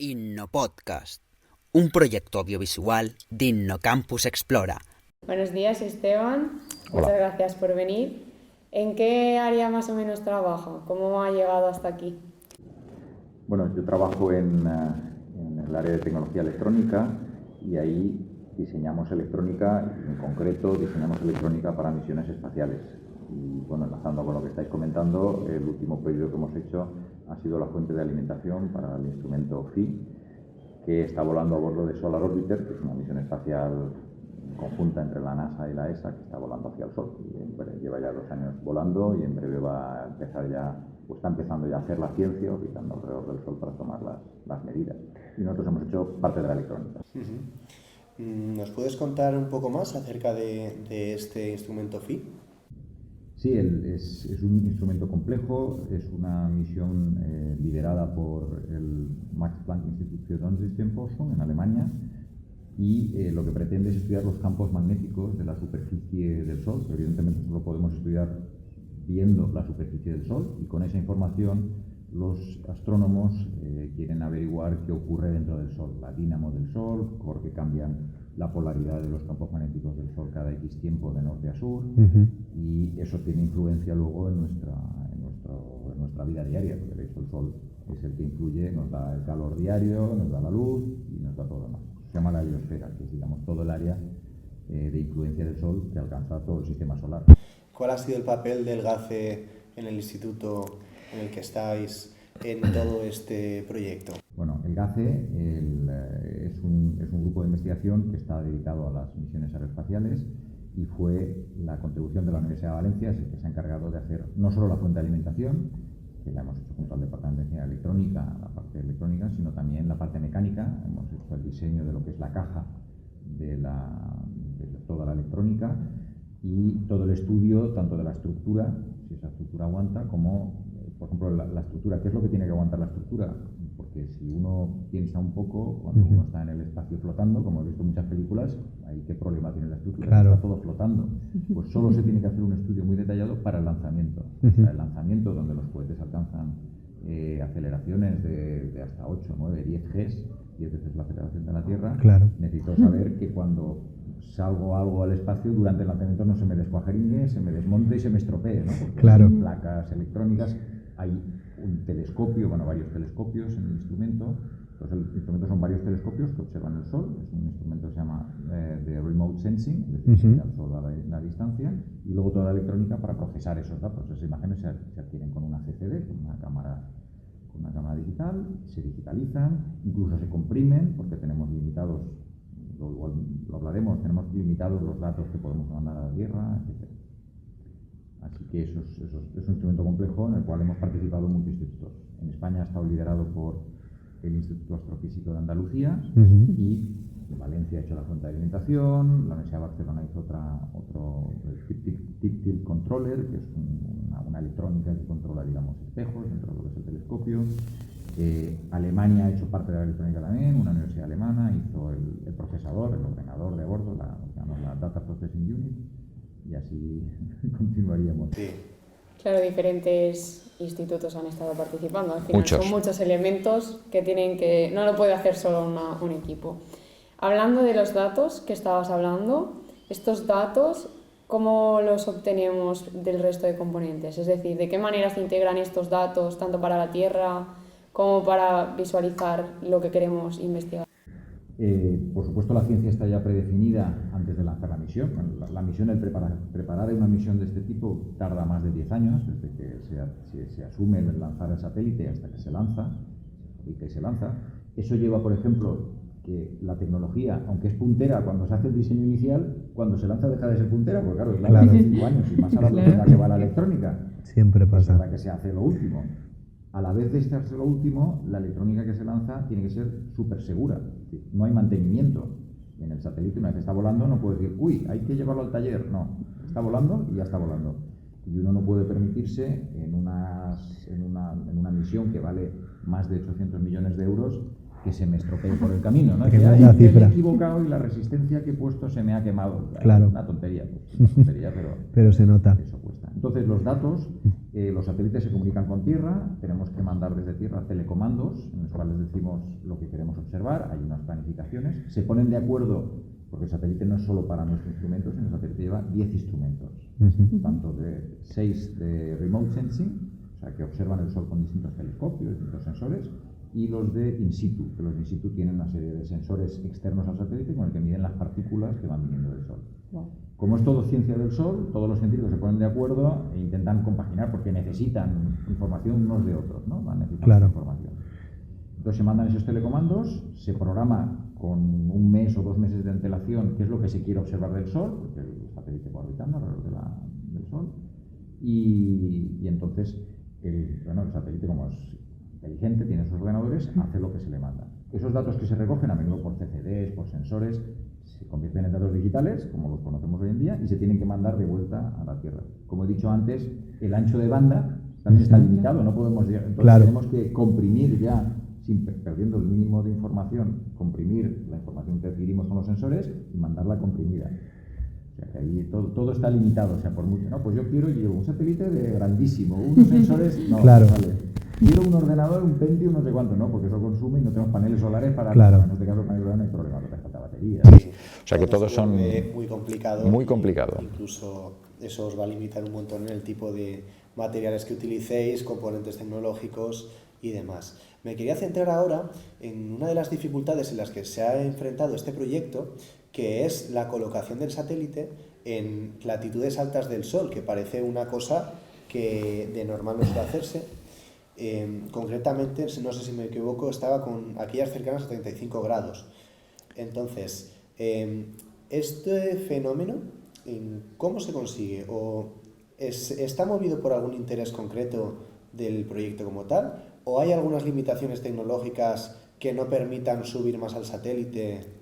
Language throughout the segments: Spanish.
InnoPodcast, un proyecto audiovisual de InnoCampus Explora. Buenos días, Esteban. Hola. Muchas gracias por venir. ¿En qué área más o menos trabaja? ¿Cómo ha llegado hasta aquí? Bueno, yo trabajo en el área de tecnología electrónica y ahí diseñamos electrónica, en concreto diseñamos electrónica para misiones espaciales. Y bueno, enlazando con lo que estáis comentando, el último pedido que hemos hecho ha sido la fuente de alimentación para el instrumento PHI, que está volando a bordo de Solar Orbiter, que es una misión espacial conjunta entre la NASA y la ESA, que está volando hacia el Sol. Y lleva ya 2 años volando y en breve va a empezar ya, o está empezando ya a hacer la ciencia, orbitando alrededor del Sol para tomar las medidas. Y nosotros hemos hecho parte de la electrónica. ¿Nos puedes contar un poco más acerca de este instrumento PHI? Sí, es un instrumento complejo, es una misión liderada por el Max Planck Institut für Sonnensystemforschung en Alemania y lo que pretende es estudiar los campos magnéticos de la superficie del Sol, que evidentemente solo podemos estudiar viendo la superficie del Sol, y con esa información los astrónomos quieren averiguar qué ocurre dentro del Sol, la dínamo del Sol, por qué cambian la polaridad de los campos magnéticos del Sol cada X tiempo de norte a sur, y eso tiene influencia luego en nuestra vida diaria, porque de hecho el Sol es el que influye, nos da el calor diario, nos da la luz y nos da todo lo demás. Se llama la heliosfera, que es, digamos, todo el área de influencia del Sol que alcanza todo el sistema solar. ¿Cuál ha sido el papel del GACE en el instituto en el que estáis en todo este proyecto? Bueno, el GACE es un grupo de investigación que está dedicado a las misiones aeroespaciales y fue la contribución de la Universidad de Valencia, es el que se ha encargado de hacer no solo la fuente de alimentación, que la hemos hecho junto al Departamento de Ingeniería Electrónica, la parte electrónica, sino también la parte mecánica. Hemos hecho el diseño de lo que es la caja de toda la electrónica y todo el estudio tanto de la estructura, si esa estructura aguanta, como, por ejemplo, la estructura. ¿Qué es lo que tiene que aguantar la estructura? Porque si uno piensa un poco, cuando uno está en el espacio flotando, como he visto en muchas películas, ahí qué problema tiene la estructura, claro. Está todo flotando. Pues solo se tiene que hacer un estudio muy detallado para el lanzamiento. O sea, el lanzamiento donde los cohetes alcanzan aceleraciones de hasta 8, 9, 10 Gs, 10 veces la aceleración de la Tierra. Claro. Necesito saber que cuando salgo algo al espacio, durante el lanzamiento no se me descuajeringue, se me desmonte y se me estropee, ¿no? Porque claro. Hay placas electrónicas, hay un telescopio, bueno, varios telescopios en el instrumento. Entonces, el instrumento son varios telescopios que observan el Sol. Es un instrumento que se llama de Remote Sensing, es decir, se ve al Sol a la distancia, y luego toda la electrónica para procesar esos datos. Esas imágenes se adquieren con una CCD, con una cámara digital, se digitalizan, incluso se comprimen, porque tenemos limitados, igual lo hablaremos, tenemos limitados los datos que podemos mandar a la Tierra, etc. Así que eso es un instrumento complejo en el cual hemos participado muchos institutos. En España ha estado liderado por el Instituto Astrofísico de Andalucía y en Valencia ha hecho la fuente de alimentación, la Universidad de Barcelona hizo otro Tip Controller, que es una electrónica que controla, digamos, espejos dentro de lo que es el telescopio. Alemania ha hecho parte de la electrónica también, una universidad alemana hizo el procesador, el ordenador de bordo, la Data Processing Unit, y así continuaríamos. Sí. Claro, diferentes institutos han estado participando. Al final son muchos elementos que no lo puede hacer solo un equipo. Hablando de los datos que estabas hablando, estos datos, ¿cómo los obtenemos del resto de componentes? Es decir, ¿de qué manera se integran estos datos tanto para la Tierra como para visualizar lo que queremos investigar? Por supuesto, la ciencia está ya predefinida antes de lanzar la misión. La misión, el preparar una misión de este tipo tarda más de 10 años, desde que se asume el lanzar el satélite hasta que se lanza, y que se lanza. Eso lleva, por ejemplo, que la tecnología, aunque es puntera cuando se hace el diseño inicial, cuando se lanza deja de ser puntera, porque claro, es la de 5 años, y más a la velocidad que va la electrónica. Siempre pasa. Es la que se hace lo último. A la vez de hacerse lo último, la electrónica que se lanza tiene que ser súper segura. No hay mantenimiento. En el satélite, una vez está volando, no puede decir, uy, hay que llevarlo al taller. No, está volando y ya está volando. Y uno no puede permitirse en una misión que vale más de 800 millones de euros que se me estropee por el camino, ¿no? Que me he equivocado y la resistencia que he puesto se me ha quemado. Claro. Una tontería, pero se nota. Eso cuesta. Entonces, los datos, los satélites se comunican con Tierra, tenemos que mandar desde Tierra telecomandos en los cuales decimos lo que queremos observar, hay unas planificaciones, se ponen de acuerdo, porque el satélite no es solo para nuestros instrumentos, sino el satélite lleva 10 instrumentos, tanto de 6 de remote sensing, o sea, que observan el Sol con distintos telescopios, distintos sensores, y los de in situ, que los de in situ tienen una serie de sensores externos al satélite con el que miden las partículas que van viniendo del Sol. Wow. Como es todo ciencia del Sol, todos los científicos se ponen de acuerdo e intentan compaginar porque necesitan información unos de otros, ¿no? Van necesitando información. Entonces se mandan esos telecomandos, se programa con 1 mes o 2 meses de antelación qué es lo que se quiere observar del Sol, porque el satélite va orbitando alrededor del Sol, y entonces el satélite, como es inteligente, tiene sus ordenadores, hace lo que se le manda. Esos datos que se recogen, a menudo por CCDs, por sensores, se convierten en datos digitales, como los conocemos hoy en día, y se tienen que mandar de vuelta a la Tierra. Como he dicho antes, el ancho de banda también está limitado, no podemos llegar. Entonces tenemos que comprimir ya, perdiendo el mínimo de información, comprimir la información que adquirimos con los sensores y mandarla comprimida. O sea, que ahí todo está limitado, o sea, por mucho. No, pues yo llevo un satélite de grandísimo, unos sensores, no, vale. Quiero un ordenador, un Pentium, no sé cuánto, no, porque eso consume y no tenemos paneles solares para... En este caso, paneles solares no hay problema, porque falta batería. Sí. O sea, que todos son... Muy complicado. Muy complicado. Incluso eso os va a limitar un montón en el tipo de materiales que utilicéis, componentes tecnológicos y demás. Me quería centrar ahora en una de las dificultades en las que se ha enfrentado este proyecto, que es la colocación del satélite en latitudes altas del Sol, que parece una cosa que de normal no suele hacerse. Concretamente, no sé si me equivoco, estaba con aquellas cercanas a 35 grados. Entonces, este fenómeno, ¿cómo se consigue? ¿O está movido por algún interés concreto del proyecto como tal? ¿O hay algunas limitaciones tecnológicas que no permitan subir más al satélite?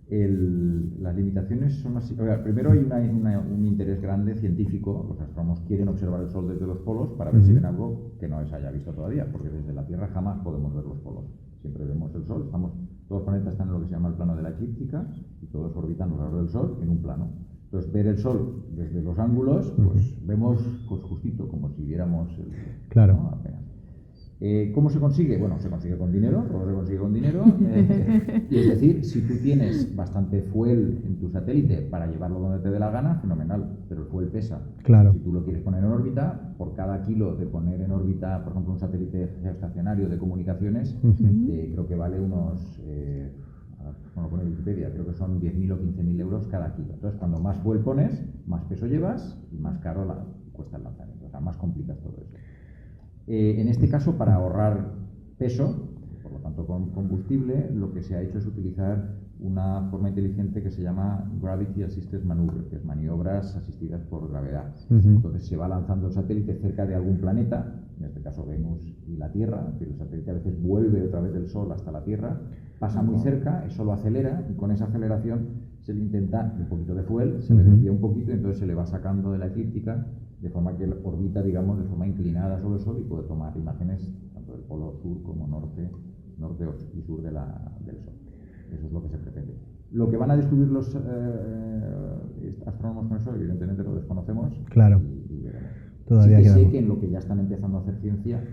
Las limitaciones son así. Primero hay un interés grande científico. Los astrónomos quieren observar el Sol desde los polos para ver si ven algo que no se haya visto todavía, porque desde la Tierra jamás podemos ver los polos. Siempre vemos el Sol. Todos los planetas están en lo que se llama el plano de la eclíptica y todos orbitan alrededor del Sol en un plano. Entonces, ver el Sol desde los ángulos, pues vemos justito, como si viéramos el... Claro. ¿no? Apenas. ¿Cómo se consigue? Bueno, se consigue con dinero, todo se consigue con dinero. Y es decir, si tú tienes bastante fuel en tu satélite para llevarlo donde te dé la gana, fenomenal, pero el fuel pesa. Claro. Si tú lo quieres poner en órbita, por cada kilo de poner en órbita, por ejemplo, un satélite geoestacionario de comunicaciones, creo que vale unos, bueno, pone Wikipedia, creo que son 10.000 o 15.000 euros cada kilo. Entonces, cuando más fuel pones, más peso llevas y más caro cuesta el lanzamiento. O sea, más complicas todo eso. En este caso, para ahorrar peso, por lo tanto con combustible, lo que se ha hecho es utilizar una forma inteligente que se llama Gravity Assisted Maneuver, que es maniobras asistidas por gravedad. Entonces se va lanzando el satélite cerca de algún planeta, en este caso Venus y la Tierra, pero el satélite a veces vuelve otra vez del Sol hasta la Tierra, pasa muy cerca, eso lo acelera y con esa aceleración se le intenta un poquito de fuel, se le desvía un poquito y entonces se le va sacando de la eclíptica de forma que orbita, digamos, de forma inclinada sobre el Sol y puede tomar imágenes tanto del polo sur como norte y sur del Sol. Eso es lo que se pretende. Lo que van a descubrir los astrónomos con eso, evidentemente lo desconocemos. Claro. Y veremos. Todavía sí que sé queda... que en lo que ya están empezando a hacer ciencia,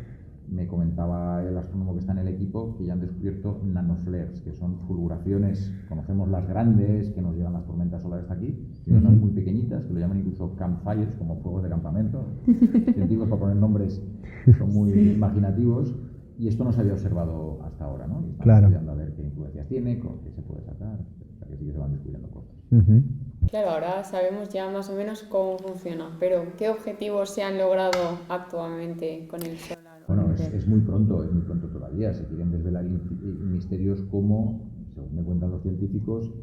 me comentaba el astrónomo que está en el equipo que ya han descubierto nanoflares, que son fulguraciones, conocemos las grandes, que nos llegan las tormentas solares aquí, y unas muy pequeñitas, que lo llaman incluso campfires, como fuegos de campamento. Científicos para poner nombres son muy imaginativos, y esto no se había observado hasta ahora, ¿no? Y estamos estudiando a ver qué influencias tiene, con qué se puede sacar, o sea que sí que se van descubriendo cosas. Claro, ahora sabemos ya más o menos cómo funciona, pero ¿qué objetivos se han logrado actualmente con el Sol? Bueno, es muy pronto todavía. Se quieren desvelar misterios como, según me cuentan los científicos,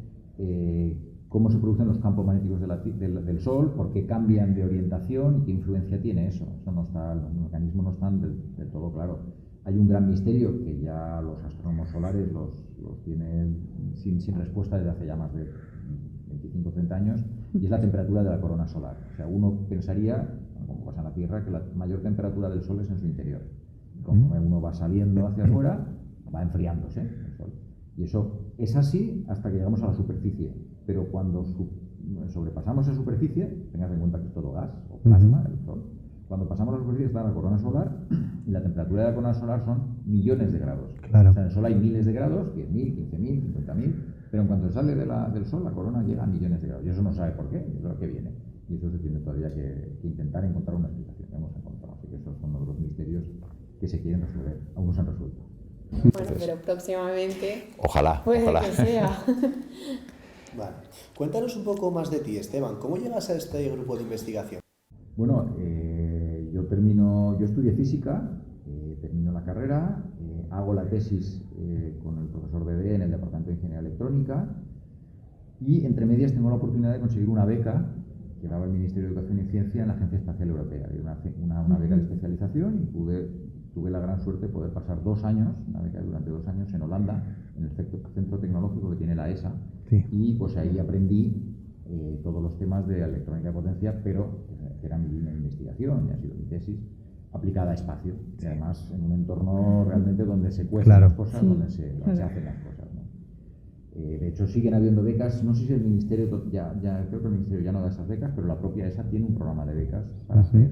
cómo se producen los campos magnéticos del Sol, por qué cambian de orientación y qué influencia tiene eso. Eso no está, los mecanismos no están del todo claros. Hay un gran misterio que ya los astrónomos solares los tienen sin respuesta desde hace ya más de 25 o 30 años, y es la temperatura de la corona solar. O sea, uno pensaría, como pasa en la Tierra, que la mayor temperatura del Sol es en su interior. Conforme uno va saliendo hacia afuera, va enfriándose el Sol. Y eso es así hasta que llegamos a la superficie. Pero cuando sobrepasamos esa superficie, tengas en cuenta que es todo gas o plasma, el Sol. Cuando pasamos la superficie está la corona solar y la temperatura de la corona solar son millones de grados. Claro. O sea, en el Sol hay miles de grados, 10.000, 15.000, 50.000, pero en cuanto sale del Sol la corona llega a millones de grados. Y eso no sabe por qué, es lo que viene. Y eso se tiene todavía que intentar encontrar una explicación. Hemos encontrado. Así que esos son uno de los misterios que se quieren resolver. Aún no se han resuelto. Bueno, pero próximamente Ojalá, puede ojalá. que sea. Vale. Cuéntanos un poco más de ti, Esteban. ¿Cómo llegas a este grupo de investigación? Bueno, yo estudié física, termino la carrera, hago la tesis con el profesor Bebé en el Departamento de Ingeniería Electrónica y entre medias tengo la oportunidad de conseguir una beca que daba el Ministerio de Educación y Ciencia en la Agencia Espacial Europea. Una beca de especialización y tuve la gran suerte de poder pasar 2 años, una beca durante 2 años en Holanda, en el centro tecnológico que tiene la ESA, Sí. y pues ahí aprendí todos los temas de electrónica de potencia, pero era mi línea de investigación y ha sido mi tesis aplicada a espacio, y además en un entorno realmente donde se cuecen Claro. las cosas, donde se hacen las cosas, ¿no? De hecho, siguen habiendo becas, no sé si el Ministerio, creo que el Ministerio ya no da esas becas, pero la propia ESA tiene un programa de becas para hacer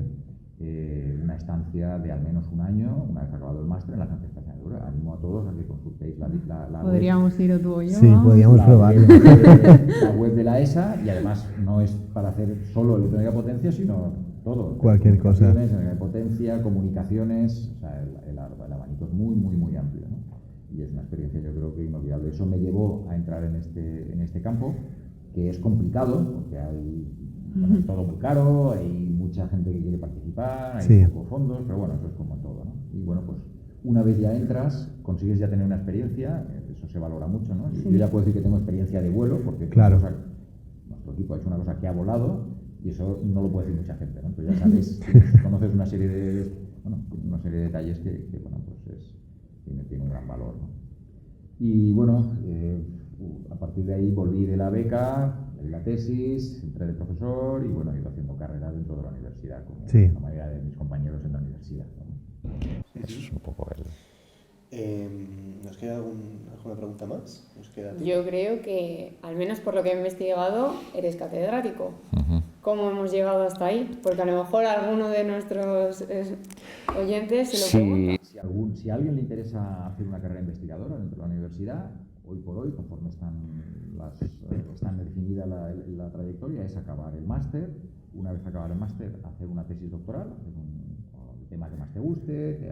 una estancia de al menos 1 año, una vez acabado el máster en la Agencia Espacial Europea. Animo a todos a que consultéis la Podríamos ir tú y yo. Sí, podríamos probarlo. la web de la ESA, y además no es para hacer solo electrónica de potencia, sino todo. Cualquier cosa. Electrónica de potencia, comunicaciones, o sea, el abanico es muy, muy, muy amplio, ¿no? Y es una experiencia, yo creo que inolvidable. Eso me llevó a entrar en este campo, que es complicado, porque hay todo muy caro, hay mucha gente que quiere participar, hay pocos fondos, pero bueno, eso es como todo, ¿no? Y bueno, pues una vez ya entras, consigues ya tener una experiencia, eso se valora mucho, ¿no? Yo ya puedo decir que tengo experiencia de vuelo, porque nuestro equipo ha hecho una cosa que ha volado, y eso no lo puede decir mucha gente, ¿no? Entonces ya sabes, conoces una serie de detalles que bueno, pues tiene un gran valor, ¿no? Y bueno, a partir de ahí volví de la beca, de la tesis, entré de profesor y bueno, he ido haciendo carrera dentro de la universidad, como la mayoría de mis compañeros en la universidad, ¿no? Eso es un poco el... ¿Nos queda alguna pregunta más? Yo creo que, al menos por lo que he investigado, eres catedrático. ¿Cómo hemos llegado hasta ahí? Porque a lo mejor alguno de nuestros oyentes se lo pregunta. Si a alguien le interesa hacer una carrera investigadora dentro de la universidad, hoy por hoy, conforme están definida la trayectoria, es acabar el máster. Una vez acabar el máster, hacer una tesis doctoral, hacer un tema que más te guste,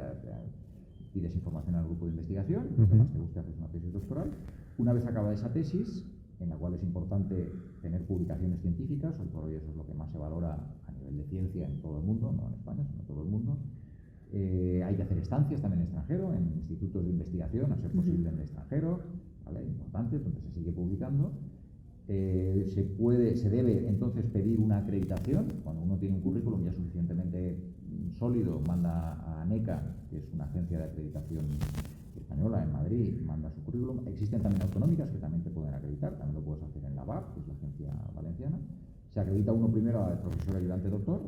pides información al grupo de investigación, lo que más te guste, haces una tesis doctoral. Una vez acabada esa tesis, en la cual es importante tener publicaciones científicas, hoy por hoy eso es lo que más se valora a nivel de ciencia en todo el mundo, no en España, sino en todo el mundo. Hay que hacer estancias también en extranjero, en institutos de investigación, a ser posible en el extranjero, ¿vale? Importante, donde se sigue publicando. Se debe entonces pedir una acreditación. Cuando uno tiene un currículum ya suficientemente sólido, manda a ANECA, que es una agencia de acreditación española en Madrid, manda su currículum. Existen también autonómicas que también te pueden acreditar, también lo puedes hacer en la BAP, que es la agencia valenciana. Se acredita uno primero al profesor ayudante doctor.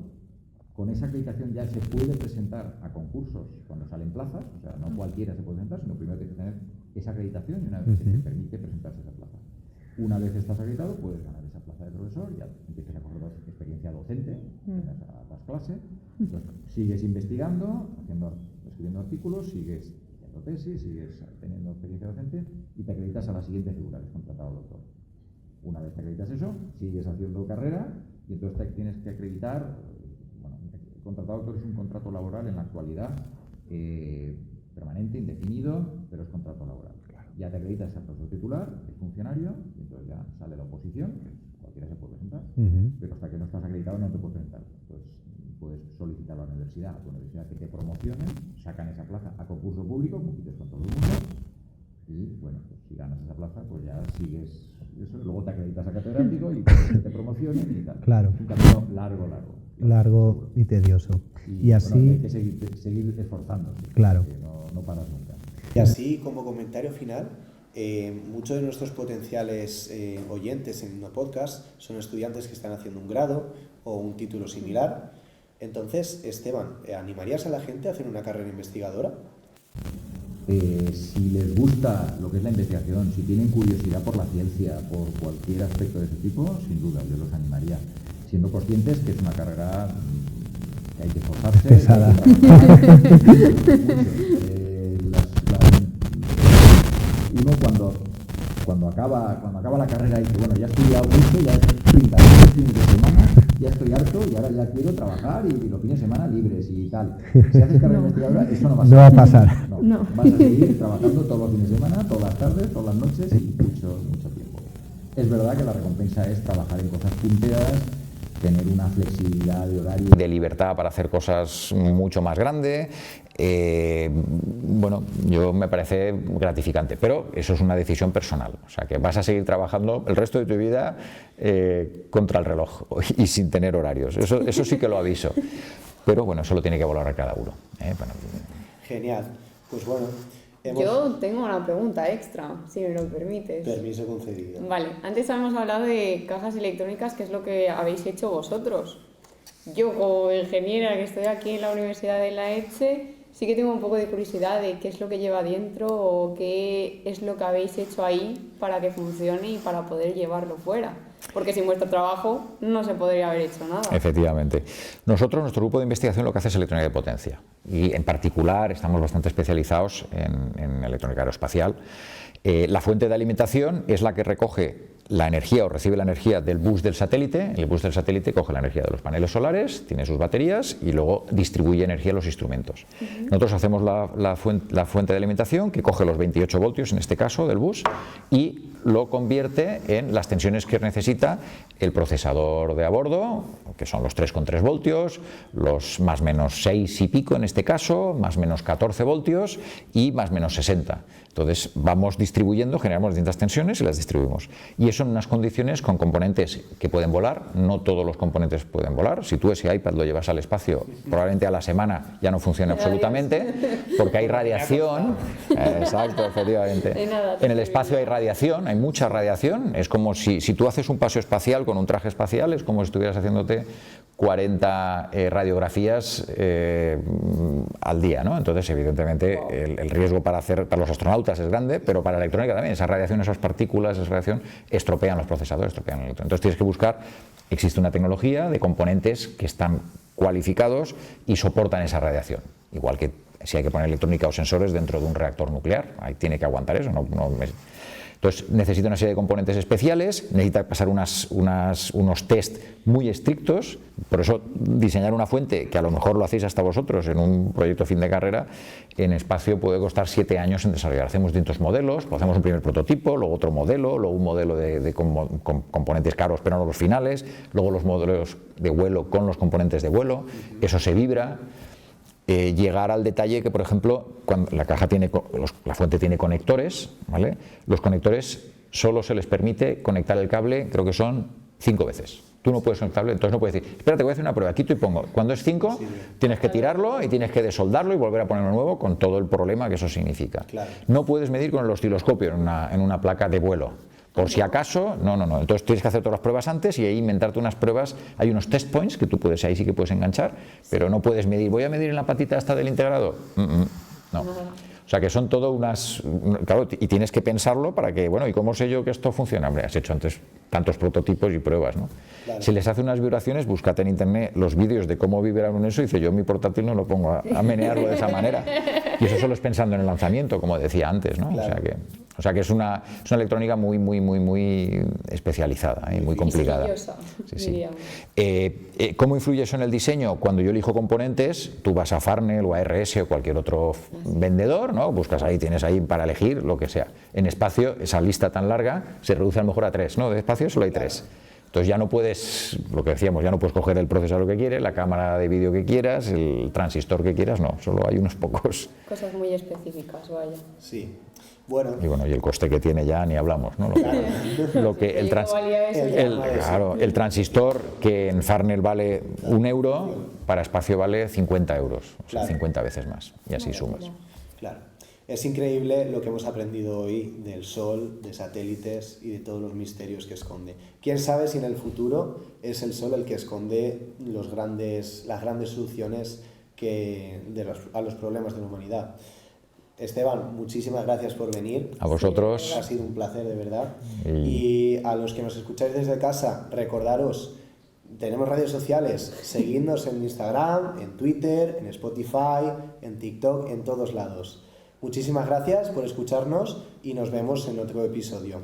Con esa acreditación ya se puede presentar a concursos cuando salen plazas, o sea, no cualquiera se puede presentar, sino primero tienes que tener esa acreditación y una vez que te permite presentarse a esa plaza. Una vez estás acreditado, puedes ganar esa plaza de profesor, ya empiezas a coger experiencia docente, das clase, entonces sigues investigando, escribiendo artículos, sigues haciendo tesis, sigues teniendo experiencia docente y te acreditas a la siguiente figura, que es contratado doctor. Una vez te acreditas eso, sigues haciendo carrera y entonces te tienes que acreditar. El contratado doctor es un contrato laboral en la actualidad permanente, indefinido, pero es contrato laboral. Ya te acreditas al profesor titular, es funcionario, y entonces ya sale la oposición, que cualquiera se puede presentar, pero hasta que no estás acreditado no te puedes presentar. Entonces puedes solicitar a la universidad, que te promocionen, sacan esa plaza a concurso público, compites con todo el mundo, y bueno, pues si ganas esa plaza, pues ya sigues eso, luego te acreditas a catedrático y que te promocionen y tal. Claro. Es un camino largo y tedioso. Y así... Bueno, hay que seguir esforzándose. Claro. No paras nunca. Y así, como comentario final, muchos de nuestros potenciales oyentes en un podcast son estudiantes que están haciendo un grado o un título similar. Entonces, Esteban, ¿animarías a la gente a hacer una carrera investigadora? Si les gusta lo que es la investigación, si tienen curiosidad por la ciencia, por cualquier aspecto de ese tipo, sin duda, yo los animaría, siendo conscientes que es una carrera que hay que esforzarse. Pesada. Uno cuando acaba la carrera dice, bueno, ya he estudiado mucho, ya he pintado los fines de semana, ya estoy harto y ahora ya quiero trabajar y los fines de semana libres y tal. Si haces carrera investigadora, eso no va a ser. No va a pasar. No. Vas a seguir trabajando todos los fines de semana, todas las tardes, todas las noches y mucho tiempo. Es verdad que la recompensa es trabajar en cosas punteras, tener una flexibilidad de horario, de libertad para hacer cosas mucho más grande. Bueno, yo me parece gratificante, pero eso es una decisión personal. O sea, que vas a seguir trabajando el resto de tu vida contra el reloj y sin tener horarios. Eso sí que lo aviso. Pero bueno, eso lo tiene que valorar cada uno. Bueno. Genial. Pues bueno. Yo tengo una pregunta extra, si me lo permites. Permiso concedido. Vale, antes habíamos hablado de cajas electrónicas, que es lo que habéis hecho vosotros. Yo, como ingeniera que estoy aquí en la Universidad de la ECHE, sí que tengo un poco de curiosidad de qué es lo que lleva dentro o qué es lo que habéis hecho ahí para que funcione y para poder llevarlo fuera. Porque sin vuestro trabajo no se podría haber hecho nada. Efectivamente. Nosotros, nuestro grupo de investigación, lo que hace es electrónica de potencia. Y en particular estamos bastante especializados en electrónica aeroespacial. La fuente de alimentación es la que recoge la energía o recibe la energía del bus del satélite. El bus del satélite coge la energía de los paneles solares, tiene sus baterías y luego distribuye energía a los instrumentos. Nosotros hacemos la fuente de alimentación que coge los 28 voltios, en este caso, del bus y lo convierte en las tensiones que necesita el procesador de a bordo, que son los 3,3 voltios, los más menos 6 y pico en este caso, más menos 14 voltios y más menos 60. Entonces vamos distribuyendo, generamos distintas tensiones y las distribuimos. Y eso en unas condiciones con componentes que pueden volar. No todos los componentes pueden volar. Si tú ese iPad lo llevas al espacio, probablemente a la semana ya no funciona absolutamente, porque hay radiación. Exacto, efectivamente. En el espacio hay radiación, hay mucha radiación. Es como si tú haces un paseo espacial con un traje espacial, es como si estuvieras haciéndote 40 radiografías al día, ¿no? Entonces, evidentemente, el riesgo para los astronautas es grande, pero para la electrónica también. Esa radiación, esas partículas, esa radiación estropean los procesadores, estropean el electrón. Entonces, tienes que buscar, existe una tecnología de componentes que están cualificados y soportan esa radiación. Igual que si hay que poner electrónica o sensores dentro de un reactor nuclear, ahí tiene que aguantar eso. Entonces necesita una serie de componentes especiales, necesita pasar unos test muy estrictos, por eso diseñar una fuente, que a lo mejor lo hacéis hasta vosotros en un proyecto fin de carrera, en espacio puede costar 7 años en desarrollar. Hacemos distintos modelos, hacemos un primer prototipo, luego otro modelo, luego un modelo de componentes caros pero no los finales, luego los modelos de vuelo con los componentes de vuelo, eso se vibra. Llegar al detalle que, por ejemplo, cuando la fuente tiene conectores, ¿vale? Los conectores solo se les permite conectar el cable, creo que son 5 veces. Tú no puedes conectarlo, entonces no puedes decir, espérate, voy a hacer una prueba, quito y pongo. Cuando es 5, tienes que tirarlo y tienes que desoldarlo y volver a ponerlo nuevo con todo el problema que eso significa. Claro. No puedes medir con el osciloscopio en una placa de vuelo. Por si acaso, no. Entonces tienes que hacer todas las pruebas antes y ahí inventarte unas pruebas. Hay unos test points que tú puedes, ahí sí que puedes enganchar, pero no puedes medir. ¿Voy a medir en la patita esta del integrador? No. O sea que son todo claro, y tienes que pensarlo para que, bueno, ¿y cómo sé yo que esto funciona? Hombre, has hecho antes tantos prototipos y pruebas, ¿no? Claro. Si les hace unas vibraciones, búscate en internet los vídeos de cómo vibraron eso y dice, yo mi portátil no lo pongo a menearlo de esa manera. Y eso solo es pensando en el lanzamiento, como decía antes, ¿no? Claro. O sea que es una electrónica muy especializada y muy complicada. Sí. ¿Cómo influye eso en el diseño? Cuando yo elijo componentes, tú vas a Farnell o a RS o cualquier otro vendedor, ¿no? Buscas ahí, tienes ahí para elegir lo que sea. En espacio, esa lista tan larga se reduce a lo mejor a 3, ¿no? De espacio solo hay 3. Entonces ya no puedes, lo que decíamos, ya no puedes coger el procesador que quieres, la cámara de vídeo que quieras, el transistor que quieras, no, solo hay unos pocos. Cosas muy específicas, vaya. Sí. Y el coste que tiene ya ni hablamos, ¿no? El transistor que en Farnell vale 1 euro, para espacio vale 50 euros, o sea, 50 veces más, y así sumas. Claro. Es increíble lo que hemos aprendido hoy del Sol, de satélites y de todos los misterios que esconde. ¿Quién sabe si en el futuro es el Sol el que esconde las grandes soluciones a los problemas de la humanidad? Esteban, muchísimas gracias por venir. A vosotros. Ha sido un placer, de verdad. Y a los que nos escucháis desde casa, recordaros, tenemos redes sociales, seguidnos en Instagram, en Twitter, en Spotify, en TikTok, en todos lados. Muchísimas gracias por escucharnos y nos vemos en otro episodio.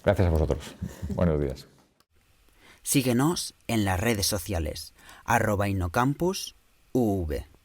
Gracias a vosotros. Buenos días. Síguenos en las redes sociales @innocampus.uv.